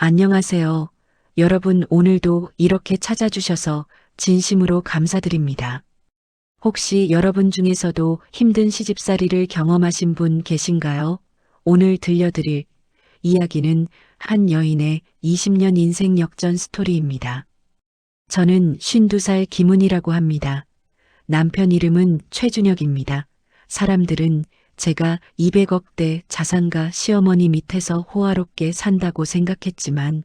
안녕하세요. 여러분 오늘도 이렇게 찾아주셔서 진심으로 감사드립니다. 혹시 여러분 중에서도 힘든 시집살이를 경험하신 분 계신가요? 오늘 들려드릴 이야기는 한 여인의 20년 인생 역전 스토리입니다. 저는 52살 김은이라고 합니다. 남편 이름은 최준혁입니다. 사람들은 제가 200억대 자산가 시어머니 밑에서 호화롭게 산다고 생각했지만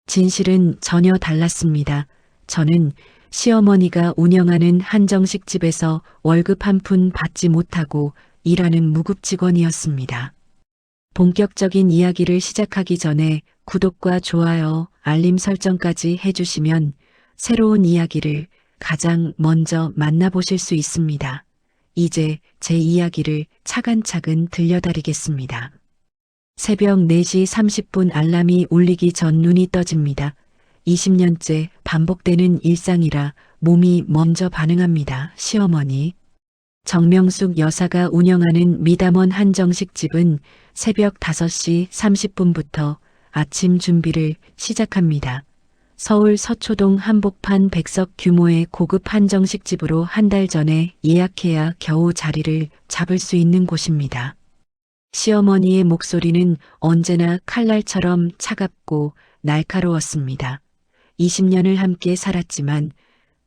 진실은 전혀 달랐습니다. 저는 시어머니가 운영하는 한정식 집에서 월급 한 푼 받지 못하고 일하는 무급 직원이었습니다. 본격적인 이야기를 시작하기 전에 구독과 좋아요, 알림 설정까지 해주시면 새로운 이야기를 가장 먼저 만나보실 수 있습니다. 이제 제 이야기를 차근차근 들려드리겠습니다. 새벽 4시 30분 알람이 울리기 전 눈이 떠집니다. 20년째 반복되는 일상이라 몸이 먼저 반응합니다. 시어머니. 정명숙 여사가 운영하는 미담원 한정식 집은 새벽 5시 30분부터 아침 준비를 시작합니다. 서울 서초동 한복판 100석 규모의 고급 한정식 집으로 한 달 전에 예약해야 겨우 자리를 잡을 수 있는 곳입니다. 시어머니의 목소리는 언제나 칼날처럼 차갑고 날카로웠습니다. 20년을 함께 살았지만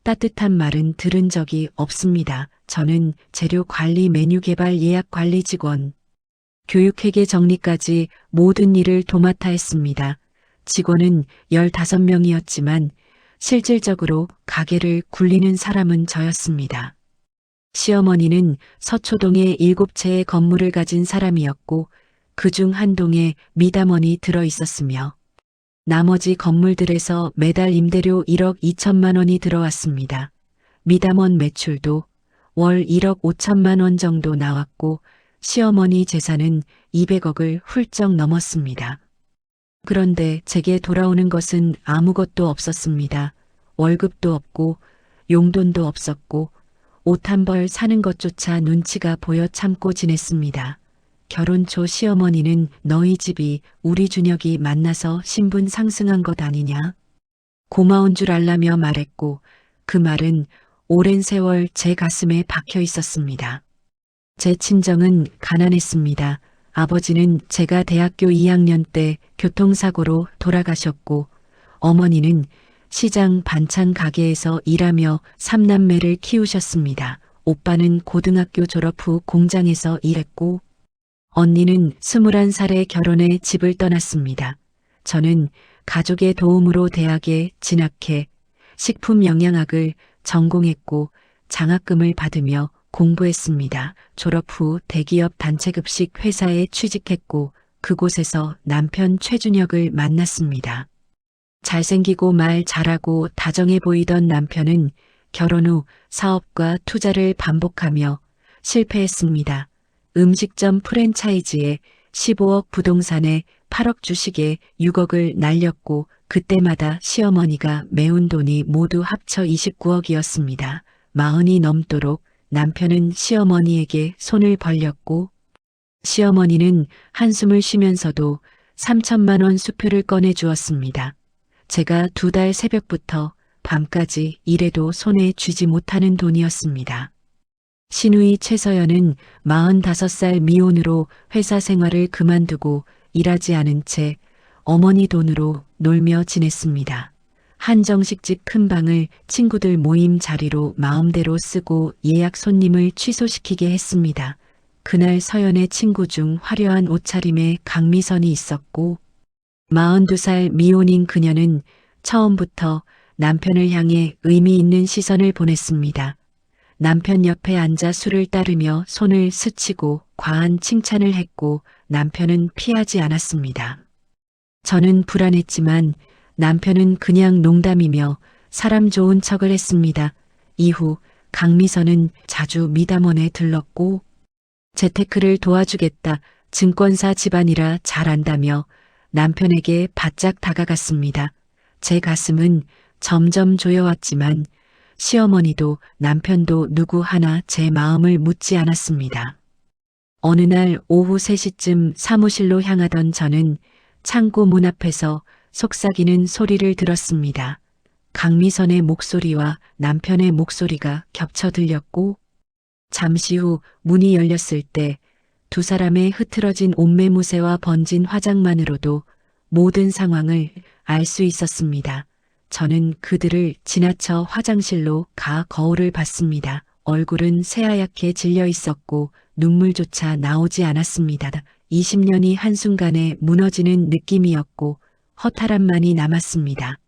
따뜻한 말은 들은 적이 없습니다. 저는 재료 관리, 메뉴 개발, 예약 관리 직원, 교육회계 정리까지 모든 일을 도맡아 했습니다. 직원은 15명이었지만 실질적으로 가게를 굴리는 사람은 저였습니다. 시어머니는 서초동에 7채의 건물을 가진 사람이었고 그중 한 동에 미담원이 들어 있었으며 나머지 건물들에서 매달 임대료 1억 2천만 원이 들어왔습니다. 미담원 매출도 월 1억 5천만 원 정도 나왔고 시어머니 재산은 200억을 훌쩍 넘었습니다. 그런데 제게 돌아오는 것은 아무것도 없었습니다. 월급도 없고 용돈도 없었고 옷 한 벌 사는 것조차 눈치가 보여 참고 지냈습니다. 결혼 초 시어머니는 너희 집이 우리 준혁이 만나서 신분 상승한 것 아니냐? 고마운 줄 알라며 말했고 그 말은 오랜 세월 제 가슴에 박혀 있었습니다. 제 친정은 가난했습니다. 아버지는 제가 대학교 2학년 때 교통사고로 돌아가셨고 어머니는 시장 반찬 가게에서 일하며 3남매를 키우셨습니다. 오빠는 고등학교 졸업 후 공장에서 일했고 언니는 21살에 결혼해 집을 떠났습니다. 저는 가족의 도움으로 대학에 진학해 식품영양학을 전공했고 장학금을 받으며 공부했습니다. 졸업 후 대기업 단체급식 회사에 취직했고 그곳에서 남편 최준혁을 만났습니다. 잘생기고 말 잘하고 다정해 보이던 남편은 결혼 후 사업과 투자를 반복하며 실패했습니다. 음식점 프랜차이즈에 15억, 부동산에 8억, 주식에 6억을 날렸고 그때마다 시어머니가 메운 돈이 모두 합쳐 29억이었습니다. 40이 넘도록 남편은 시어머니에게 손을 벌렸고 시어머니는 한숨을 쉬면서도 3천만 원 수표를 꺼내 주었습니다. 제가 2달 새벽부터 밤까지 일해도 손에 쥐지 못하는 돈이었습니다. 시누이 최서연은 45살 미혼으로 회사 생활을 그만두고 일하지 않은 채 어머니 돈으로 놀며 지냈습니다. 한정식집 큰 방을 친구들 모임 자리로 마음대로 쓰고 예약 손님을 취소시키게 했습니다. 그날 서연의 친구 중 화려한 옷차림에 강미선이 있었고 42살 미혼인 그녀는 처음부터 남편을 향해 의미 있는 시선을 보냈습니다. 남편 옆에 앉아 술을 따르며 손을 스치고 과한 칭찬을 했고 남편은 피하지 않았습니다. 저는 불안했지만 남편은 그냥 농담이며 사람 좋은 척을 했습니다. 이후 강미선은 자주 미담원에 들렀고 재테크를 도와주겠다, 증권사 집안이라 잘 안다며 남편에게 바짝 다가갔습니다. 제 가슴은 점점 조여왔지만 시어머니도 남편도 누구 하나 제 마음을 묻지 않았습니다. 어느 날 오후 3시쯤 사무실로 향하던 저는 창고 문 앞에서 속삭이는 소리를 들었습니다. 강미선의 목소리와 남편의 목소리가 겹쳐 들렸고 잠시 후 문이 열렸을 때 두 사람의 흐트러진 옷매무새와 번진 화장만으로도 모든 상황을 알 수 있었습니다. 저는 그들을 지나쳐 화장실로 가 거울을 봤습니다. 얼굴은 새하얗게 질려 있었고 눈물조차 나오지 않았습니다. 20년이 한순간에 무너지는 느낌이었고 허탈함만이 남았습니다.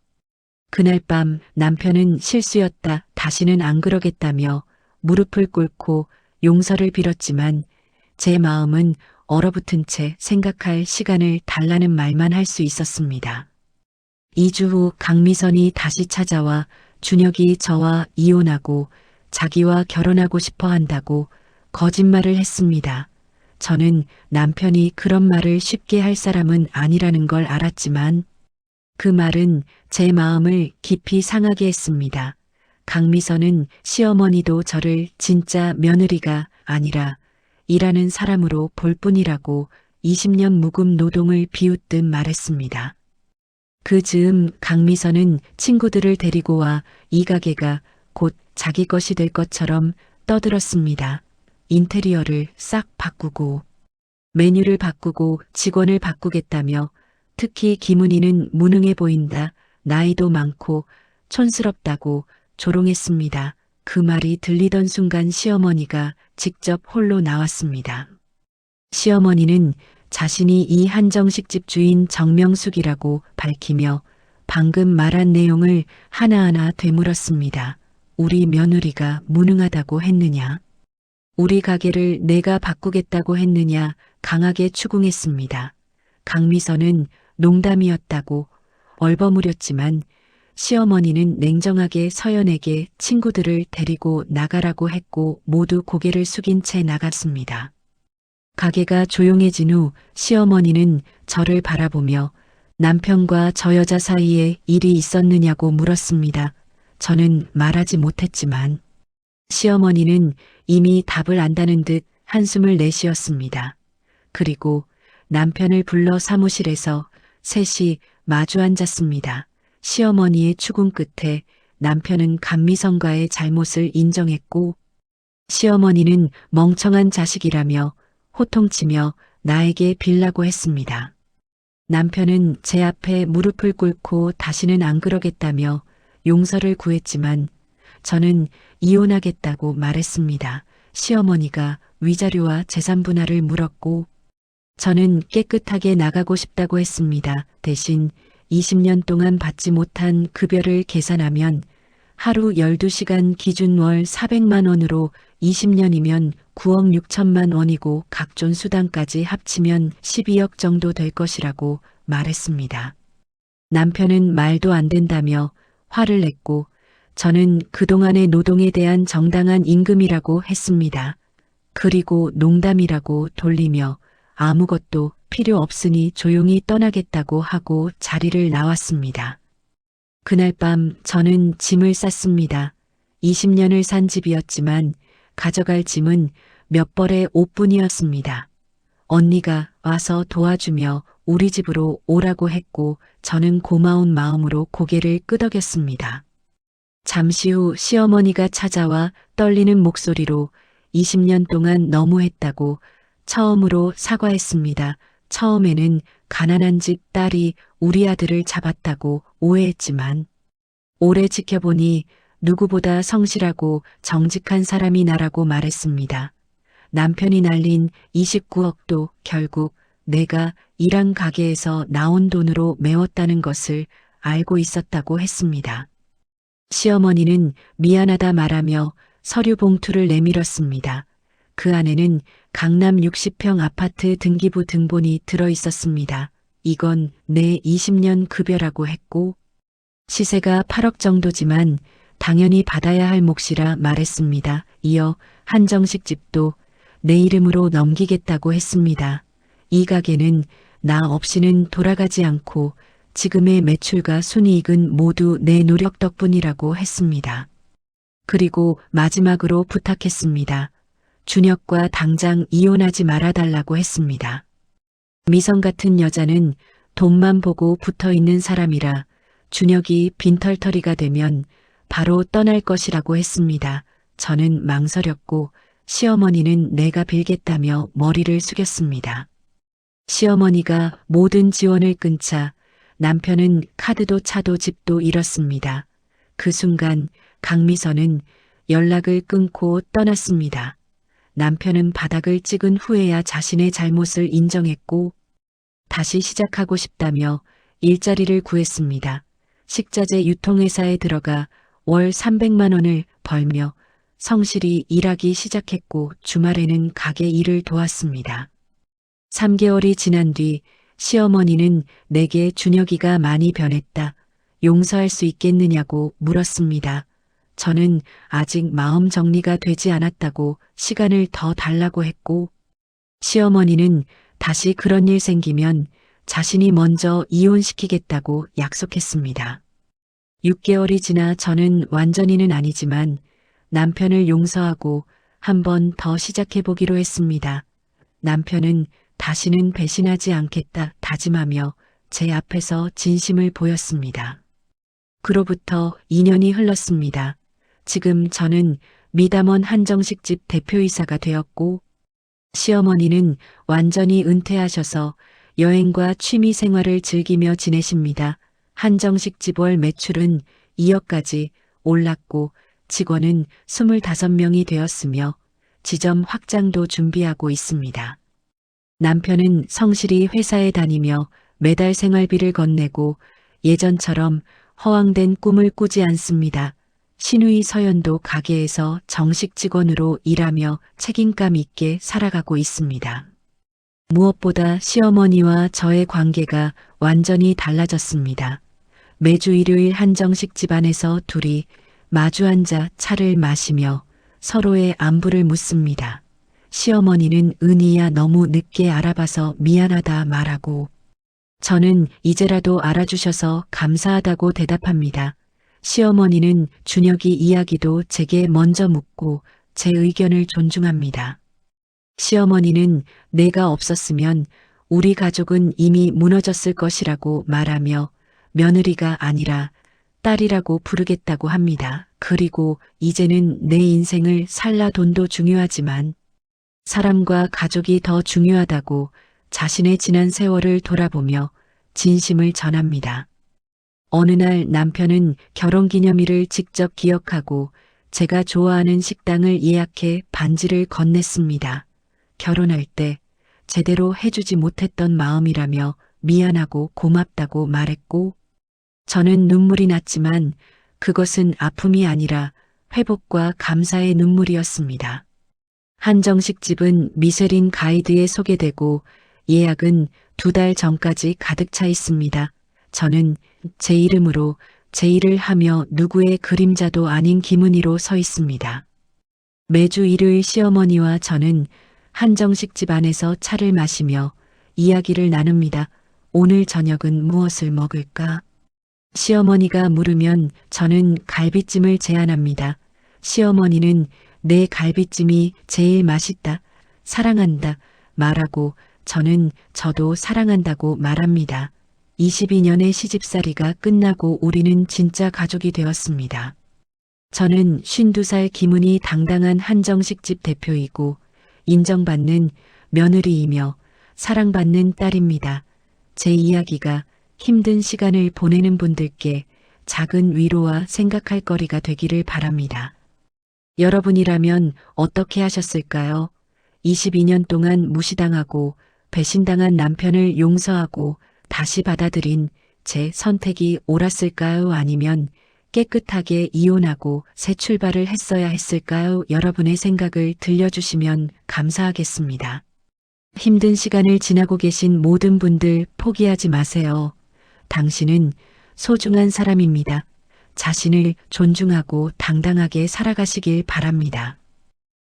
그날 밤 남편은 실수였다, 다시는 안 그러겠다며 무릎을 꿇고 용서를 빌었지만 제 마음은 얼어붙은 채 생각할 시간을 달라는 말만 할 수 있었습니다. 2주 후 강미선이 다시 찾아와 준혁이 저와 이혼하고 자기와 결혼하고 싶어 한다고 거짓말을 했습니다. 저는 남편이 그런 말을 쉽게 할 사람은 아니라는 걸 알았지만 그 말은 제 마음을 깊이 상하게 했습니다. 강미선은 시어머니도 저를 진짜 며느리가 아니라 일하는 사람으로 볼 뿐이라고 20년 묵은 노동을 비웃듯 말했습니다. 그 즈음 강미선은 친구들을 데리고 와 이 가게가 곧 자기 것이 될 것처럼 떠들었습니다. 인테리어를 싹 바꾸고 메뉴를 바꾸고 직원을 바꾸겠다며 특히 김은희는 무능해 보인다. 나이도 많고 촌스럽다고 조롱했습니다. 그 말이 들리던 순간 시어머니가 직접 홀로 나왔습니다. 시어머니는 자신이 이 한정식집 주인 정명숙이라고 밝히며 방금 말한 내용을 하나하나 되물었습니다. 우리 며느리가 무능하다고 했느냐? 우리 가게를 내가 바꾸겠다고 했느냐? 강하게 추궁했습니다. 강미선은 농담이었다고 얼버무렸지만 시어머니는 냉정하게 서연에게 친구들을 데리고 나가라고 했고 모두 고개를 숙인 채 나갔습니다. 가게가 조용해진 후 시어머니는 저를 바라보며 남편과 저 여자 사이에 일이 있었느냐고 물었습니다. 저는 말하지 못했지만 시어머니는 이미 답을 안다는 듯 한숨을 내쉬었습니다. 그리고 남편을 불러 사무실에서 셋이 마주 앉았습니다. 시어머니의 추궁 끝에 남편은 강미선과의 잘못을 인정했고 시어머니는 멍청한 자식이라며 호통치며 나에게 빌라고 했습니다. 남편은 제 앞에 무릎을 꿇고 다시는 안 그러겠다며 용서를 구했지만 저는 이혼하겠다고 말했습니다. 시어머니가 위자료와 재산 분할을 물었고 저는 깨끗하게 나가고 싶다고 했습니다. 대신 20년 동안 받지 못한 급여를 계산하면 하루 12시간 기준 월 400만 원으로 20년이면 9억 6천만 원이고 각종 수당까지 합치면 12억 정도 될 것이라고 말했습니다. 남편은 말도 안 된다며 화를 냈고 저는 그동안의 노동에 대한 정당한 임금이라고 했습니다. 그리고 농담이라고 돌리며 아무것도 필요 없으니 조용히 떠나겠다고 하고 자리를 나왔습니다. 그날 밤 저는 짐을 쌌습니다. 20년을 산 집이었지만 가져갈 짐은 몇 벌의 옷뿐이었습니다. 언니가 와서 도와주며 우리 집으로 오라고 했고 저는 고마운 마음으로 고개를 끄덕였습니다. 잠시 후 시어머니가 찾아와 떨리는 목소리로 20년 동안 너무했다고 처음으로 사과했습니다. 처음에는 가난한 집 딸이 우리 아들을 잡았다고 오해했지만 오래 지켜보니 누구보다 성실하고 정직한 사람이 나라고 말했습니다. 남편이 날린 29억도 결국 내가 일한 가게에서 나온 돈으로 메웠다는 것을 알고 있었다고 했습니다. 시어머니는 미안하다 말하며 서류 봉투를 내밀었습니다. 그 안에는 강남 60평 아파트 등기부 등본이 들어 있었습니다. 이건 내 20년 급여라고 했고 시세가 8억 정도지만 당연히 받아야 할 몫이라 말했습니다. 이어 한정식 집도 내 이름으로 넘기겠다고 했습니다. 이 가게는 나 없이는 돌아가지 않고 지금의 매출과 순이익은 모두 내 노력 덕분이라고 했습니다. 그리고 마지막으로 부탁했습니다. 준혁과 당장 이혼하지 말아달라고 했습니다. 미선 같은 여자는 돈만 보고 붙어 있는 사람이라 준혁이 빈털터리가 되면 바로 떠날 것이라고 했습니다. 저는 망설였고 시어머니는 내가 빌겠다며 머리를 숙였습니다. 시어머니가 모든 지원을 끊자 남편은 카드도 차도 집도 잃었습니다. 그 순간 강미선은 연락을 끊고 떠났습니다. 남편은 바닥을 찍은 후에야 자신의 잘못을 인정했고 다시 시작하고 싶다며 일자리를 구했습니다. 식자재 유통회사에 들어가 월 300만 원을 벌며 성실히 일하기 시작했고 주말에는 가게 일을 도왔습니다. 3개월이 지난 뒤 시어머니는 내게 준혁이가 많이 변했다. 용서할 수 있겠느냐고 물었습니다. 저는 아직 마음 정리가 되지 않았다고 시간을 더 달라고 했고 시어머니는 다시 그런 일 생기면 자신이 먼저 이혼시키겠다고 약속했습니다. 6개월이 지나 저는 완전히는 아니지만 남편을 용서하고 한 번 더 시작해보기로 했습니다. 남편은 다시는 배신하지 않겠다 다짐하며 제 앞에서 진심을 보였습니다. 그로부터 2년이 흘렀습니다. 지금 저는 미담원 한정식집 대표이사가 되었고 시어머니는 완전히 은퇴하셔서 여행과 취미 생활을 즐기며 지내십니다. 한정식집 월 매출은 2억까지 올랐고 직원은 25명이 되었으며 지점 확장도 준비하고 있습니다. 남편은 성실히 회사에 다니며 매달 생활비를 건네고 예전처럼 허황된 꿈을 꾸지 않습니다. 신우이 서연도 가게에서 정식 직원으로 일하며 책임감 있게 살아가고 있습니다. 무엇보다 시어머니와 저의 관계가 완전히 달라졌습니다. 매주 일요일 한정식 집안에서 둘이 마주 앉아 차를 마시며 서로의 안부를 묻습니다. 시어머니는 은희야 너무 늦게 알아봐서 미안하다 말하고 저는 이제라도 알아주셔서 감사하다고 대답합니다. 시어머니는 준혁이 이야기도 제게 먼저 묻고 제 의견을 존중합니다. 시어머니는 내가 없었으면 우리 가족은 이미 무너졌을 것이라고 말하며 며느리가 아니라 딸이라고 부르겠다고 합니다. 그리고 이제는 내 인생을 살라 돈도 중요하지만 사람과 가족이 더 중요하다고 자신의 지난 세월을 돌아보며 진심을 전합니다. 어느 날 남편은 결혼기념일을 직접 기억하고 제가 좋아하는 식당을 예약해 반지를 건넸습니다. 결혼할 때 제대로 해주지 못했던 마음이라며 미안하고 고맙다고 말했고 저는 눈물이 났지만 그것은 아픔이 아니라 회복과 감사의 눈물이었습니다. 한정식 집은 미쉐린 가이드에 소개되고 예약은 2달 전까지 가득 차 있습니다. 저는 제 이름으로 제 일을 하며 누구의 그림자도 아닌 김은희로 서 있습니다. 매주 일요일 시어머니와 저는 한정식 집 안에서 차를 마시며 이야기를 나눕니다. 오늘 저녁은 무엇을 먹을까? 시어머니가 물으면 저는 갈비찜을 제안합니다. 시어머니는 내 갈비찜이 제일 맛있다, 사랑한다 말하고 저는 저도 사랑한다고 말합니다. 22년의 시집살이가 끝나고 우리는 진짜 가족이 되었습니다. 저는 52살 김은희 당당한 한정식집 대표이고 인정받는 며느리이며 사랑받는 딸입니다. 제 이야기가 힘든 시간을 보내는 분들께 작은 위로와 생각할 거리가 되기를 바랍니다. 여러분이라면 어떻게 하셨을까요? 22년 동안 무시당하고 배신당한 남편을 용서하고 다시 받아들인 제 선택이 옳았을까요? 아니면 깨끗하게 이혼하고 새 출발을 했어야 했을까요? 여러분의 생각을 들려주시면 감사하겠습니다. 힘든 시간을 지나고 계신 모든 분들 포기하지 마세요. 당신은 소중한 사람입니다. 자신을 존중하고 당당하게 살아가시길 바랍니다.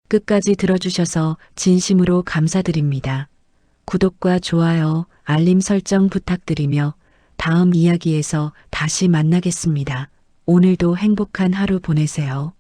끝까지 들어주셔서 진심으로 감사드립니다. 구독과 좋아요, 알림 설정 부탁드리며 다음 이야기에서 다시 만나겠습니다. 오늘도 행복한 하루 보내세요.